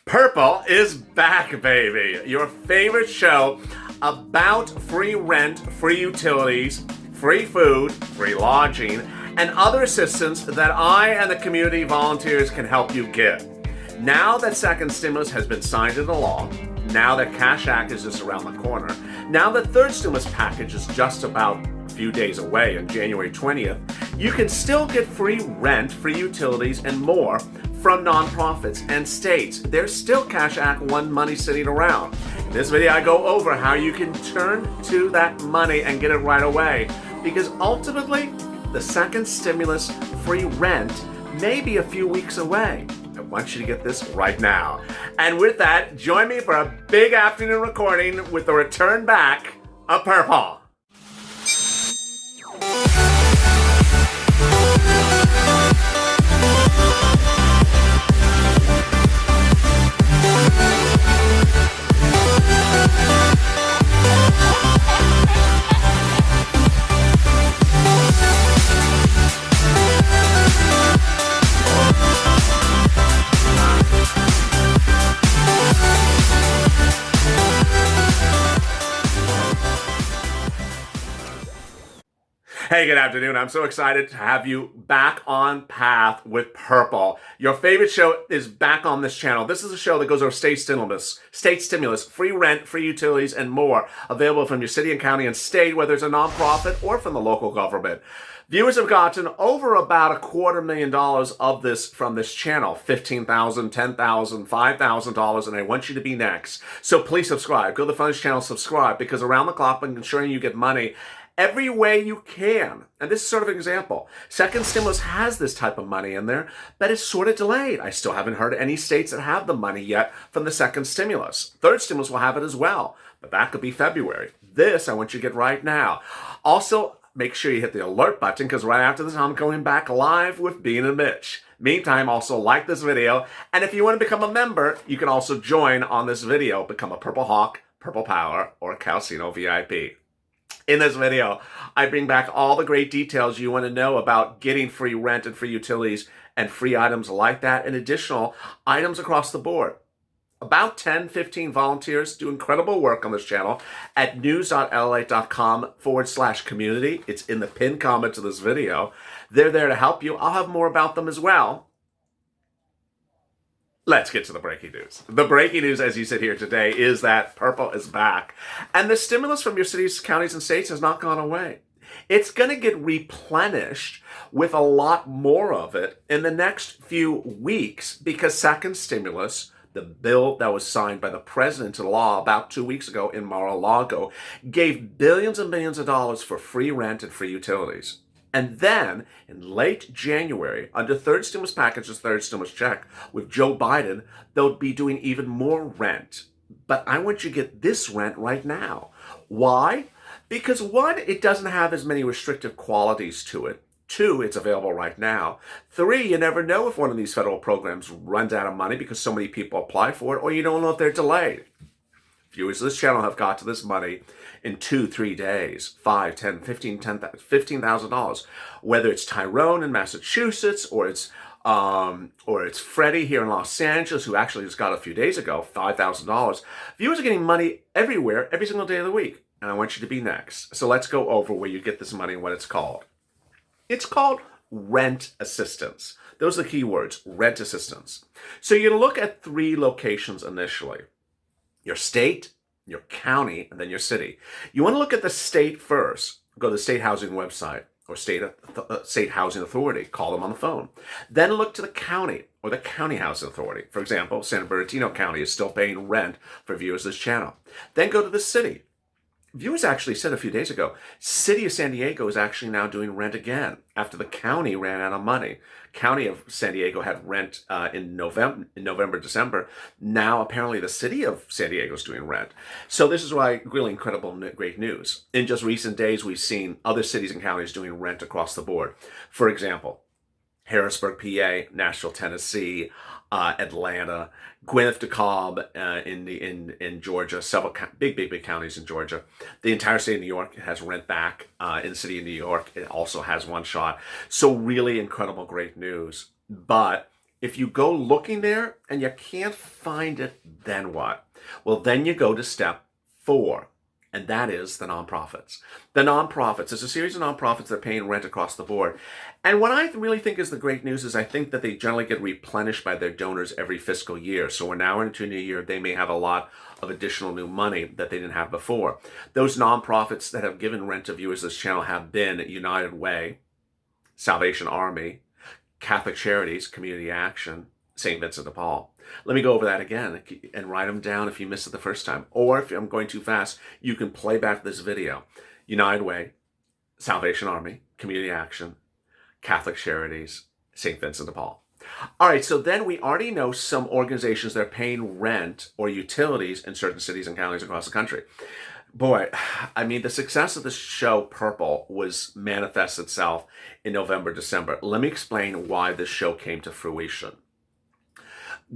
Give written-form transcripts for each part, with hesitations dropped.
Purple is back, baby. Your favorite show about free rent, free utilities, free food, free lodging, and other assistance that I and the community volunteers can help you get. Now that second stimulus has been signed into law, now that Cash Act is just around the corner, now that third stimulus package is just about a few days away on January 20th, you can still get free rent, free utilities, and more from nonprofits and states. There's still Cash Act One money sitting around. In this video, I go over how you can turn to that money and get it right away. Because ultimately, the second stimulus free rent may be a few weeks away. I want you to get this right now. And with that, join me for a big afternoon recording with the return back of Purple. Hey, good afternoon. I'm so excited to have you back on path with Purple. Your favorite show is back on this channel. This is a show that goes over state stimulus, free rent, free utilities, and more, available from your city and county and state, whether it's a nonprofit or from the local government. Viewers have gotten over about $250,000 of this from this channel, $15,000, $10,000, $5,000, and I want you to be next. So please subscribe. Go to the front of this channel, subscribe, because around the clock, I'm ensuring you get money every way you can. And this is sort of an example. Second stimulus has this type of money in there, but it's sort of delayed. I still haven't heard any states that have the money yet from the second stimulus. Third stimulus will have it as well, but that could be February. This, I want you to get right now. Also, make sure you hit the alert button, because right after this, I'm going back live with Bean and Mitch. Meantime, also like this video, and if you want to become a member, you can also join on this video, become a Purple Hawk, Purple Power, or Calcino VIP. In this video, I bring back all the great details you want to know about getting free rent and free utilities and free items like that, and additional items across the board. About 10, 15 volunteers do incredible work on this channel at news.lalate.com/community. It's in the pinned comment to this video. They're there to help you. I'll have more about them as well. Let's get to the breaking news. The breaking news, as you sit here today, is that Purple is back. And the stimulus from your cities, counties, and states has not gone away. It's going to get replenished with a lot more of it in the next few weeks, because second stimulus, the bill that was signed by the president into law about 2 weeks ago in Mar-a-Lago, gave billions and billions of dollars for free rent and free utilities. And then, in late January, under third stimulus package's third stimulus check with Joe Biden, they'll be doing even more rent. But I want you to get this rent right now. Why? Because one, it doesn't have as many restrictive qualities to it. Two, it's available right now. Three, you never know if one of these federal programs runs out of money because so many people apply for it, or you don't know if they're delayed. Viewers of this channel have got to this money in 2-3 days, $5, $10, $15,000. Whether it's Tyrone in Massachusetts, or it's Freddie here in Los Angeles, who actually just got a few days ago, $5,000. Viewers are getting money everywhere, every single day of the week. And I want you to be next. So let's go over where you get this money and what it's called. It's called rent assistance. Those are the key words, rent assistance. So you're going to look at 3 locations initially. Your state, your county, and then your city. You want to look at the state first. Go to the state housing website or state housing authority. Call them on the phone. Then look to the county or the county housing authority. For example, San Bernardino County is still paying rent for viewers of this channel. Then go to the city. Viewers actually said a few days ago, City of San Diego is actually now doing rent again after the county ran out of money. County of San Diego had rent in November, December. Now apparently the City of San Diego is doing rent. So this is why really incredible, great news. In just recent days, we've seen other cities and counties doing rent across the board. For example, Harrisburg, PA, Nashville, Tennessee, Atlanta, Gwyneth DeKalb in Georgia, several big counties in Georgia. The entire state of New York has rent back. In the city of New York, it also has one shot. So really incredible, great news. But If you go looking there and you can't find it, then what? Well, then you go to step 4, and that is the nonprofits. The nonprofits, there's a series of nonprofits that are paying rent across the board. And what I really think is the great news is I think that they generally get replenished by their donors every fiscal year. So we're now into a new year. They may have a lot of additional new money that they didn't have before. Those nonprofits that have given rent to viewers of this channel have been United Way, Salvation Army, Catholic Charities, Community Action, St. Vincent de Paul. Let me go over that again and write them down if you missed it the first time. Or if I'm going too fast, you can play back this video. United Way, Salvation Army, Community Action, Catholic Charities, St. Vincent de Paul. All right, so then we already know some organizations that are paying rent or utilities in certain cities and counties across the country. Boy, I mean, the success of the show Purple was manifest itself in November, December. Let me explain why this show came to fruition.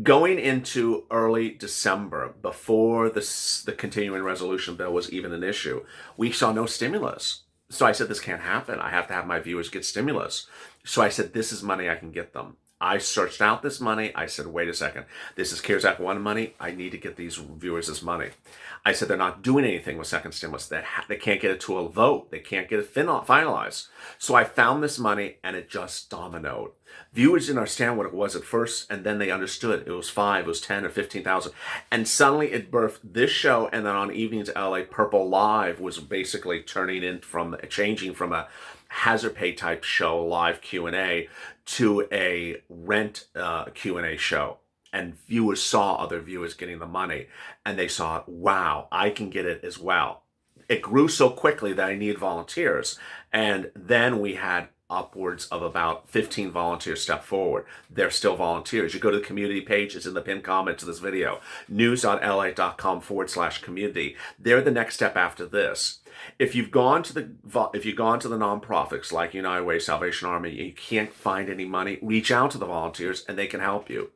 Going into early December, before the continuing resolution bill was even an issue, we saw no stimulus. So I said, this can't happen. I have to have my viewers get stimulus. So I said, this is money I can get them. I searched out this money. I said, wait a second. This is CARES Act 1 money. I need to get these viewers this money. I said, they're not doing anything with second stimulus. They can't get it to a vote. They can't get it finalized. So I found this money and it just dominoed. Viewers didn't understand what it was at first, and then they understood. It was 5, it was 10 or 15,000. And suddenly it birthed this show, and then on Evenings LA, Purple Live was basically changing from a hazard pay type show, live Q&A, to a rent Q&A show. And viewers saw other viewers getting the money, and they saw, wow, I can get it as well. It grew so quickly that I needed volunteers. And then we had upwards of about 15 volunteers step forward. They're still volunteers. You go to the community page, it's in the pinned comment to this video, news.lalate.com/community. They're the next step after this. If you've gone to the nonprofits like United Way, Salvation Army, and you can't find any money, reach out to the volunteers and they can help you.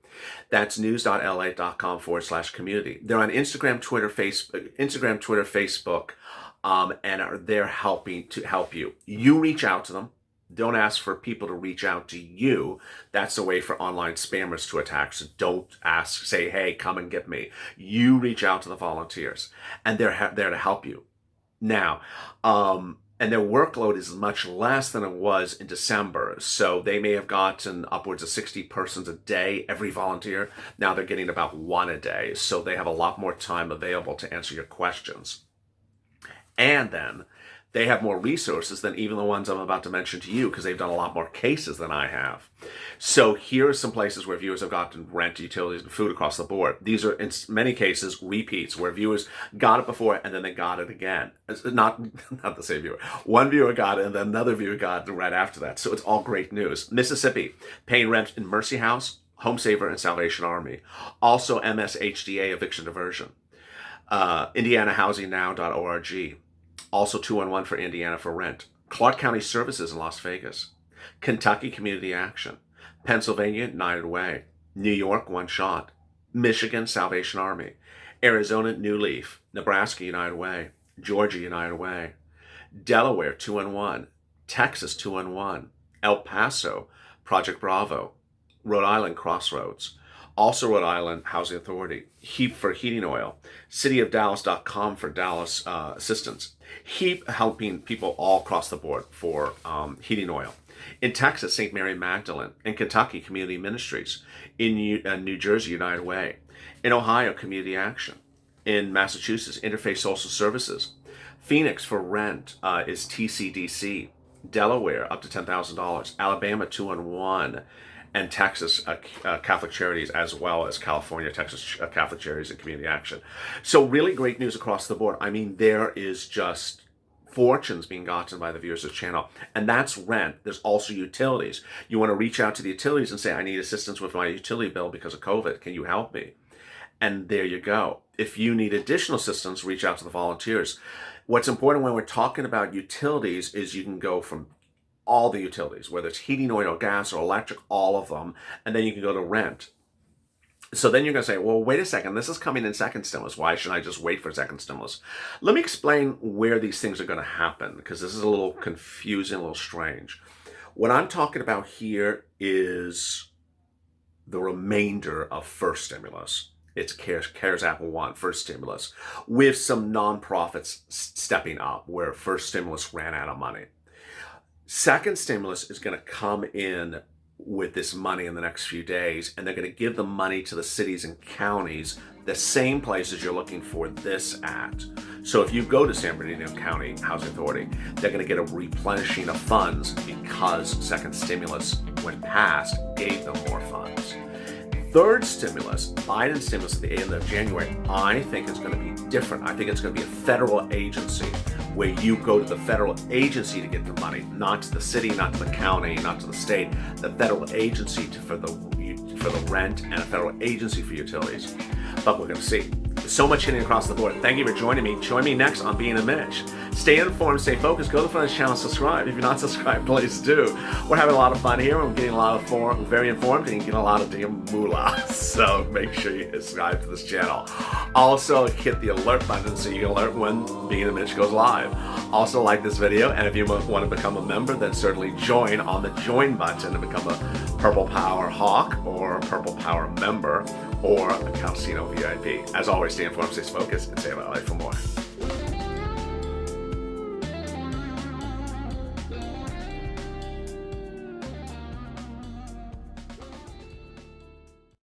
That's news.lalate.com/community. They're on Instagram, Twitter, Facebook, and they're helping to help you. You reach out to them. Don't ask for people to reach out to you. That's a way for online spammers to attack. So don't say, hey, come and get me. You reach out to the volunteers, and they're there to help you. Now, and their workload is much less than it was in December. So they may have gotten upwards of 60 persons a day, every volunteer. Now they're getting about 1 a day. So they have a lot more time available to answer your questions. And then they have more resources than even the ones I'm about to mention to you, because they've done a lot more cases than I have. So here are some places where viewers have gotten rent, utilities, and food across the board. These are, in many cases, repeats, where viewers got it before and then they got it again. It's not the same viewer. One viewer got it and then another viewer got it right after that. So it's all great news. Mississippi, paying rent in Mercy House, Home Saver, and Salvation Army. Also MSHDA, eviction diversion. IndianaHousingNow.org. Also 211 for Indiana for rent. Clark County Services in Las Vegas. Kentucky Community Action. Pennsylvania, United Way. New York, One Shot. Michigan, Salvation Army. Arizona, New Leaf. Nebraska, United Way. Georgia, United Way. Delaware, 211. Texas, 211. El Paso, Project Bravo. Rhode Island, Crossroads. Also Rhode Island Housing Authority. HEAP for heating oil. cityofdallas.com for Dallas assistance. HEAP helping people all across the board for heating oil. In Texas, St. Mary Magdalene. In Kentucky, Community Ministries. In New Jersey, United Way. In Ohio, Community Action. In Massachusetts, Interfaith Social Services. Phoenix for rent is TCDC. Delaware, up to $10,000. Alabama, 211. And Texas Catholic Charities, as well as California, Texas Catholic Charities and Community Action. So really great news across the board. I mean, there is just fortunes being gotten by the viewers of the channel. And that's rent. There's also utilities. You want to reach out to the utilities and say, I need assistance with my utility bill because of COVID. Can you help me? And there you go. If you need additional assistance, reach out to the volunteers. What's important when we're talking about utilities is you can go from all the utilities, whether it's heating oil, gas, or electric, all of them, and then you can go to rent. So then you're going to say, well, wait a second, this is coming in second stimulus. Why shouldn't I just wait for second stimulus? Let me explain where these things are going to happen, because this is a little confusing, a little strange. What I'm talking about here is the remainder of first stimulus. It's CARES Act 1, first stimulus, with some nonprofits stepping up where first stimulus ran out of money. Second stimulus is going to come in with this money in the next few days, and they're going to give the money to the cities and counties, the same places you're looking for this at. So if you go to San Bernardino County Housing Authority, they're going to get a replenishing of funds because second stimulus, when passed, gave them more funds. Third stimulus, Biden stimulus at the end of January, I think is going to be different. I think it's going to be a federal agency where you go to the federal agency to get the money, not to the city, not to the county, not to the state, the federal agency for the rent and a federal agency for utilities. But we're going to see. So much hitting across the board. Thank you for joining me. Join me next on Being a Mitch. Stay informed, stay focused. Go to the front of the channel and subscribe. If you're not subscribed, please do. We're having a lot of fun here. We're getting a lot of very informed, and you get a lot of damn moolah. So make sure you subscribe to this channel. Also, hit the alert button so you get alert when Being a Mitch goes live. Also, like this video, and if you want to become a member, then certainly join on the join button to become a Purple Power Hawk or a Purple Power member or a Calcino VIP. As always, stay informed, stay focused, and stay alive for more.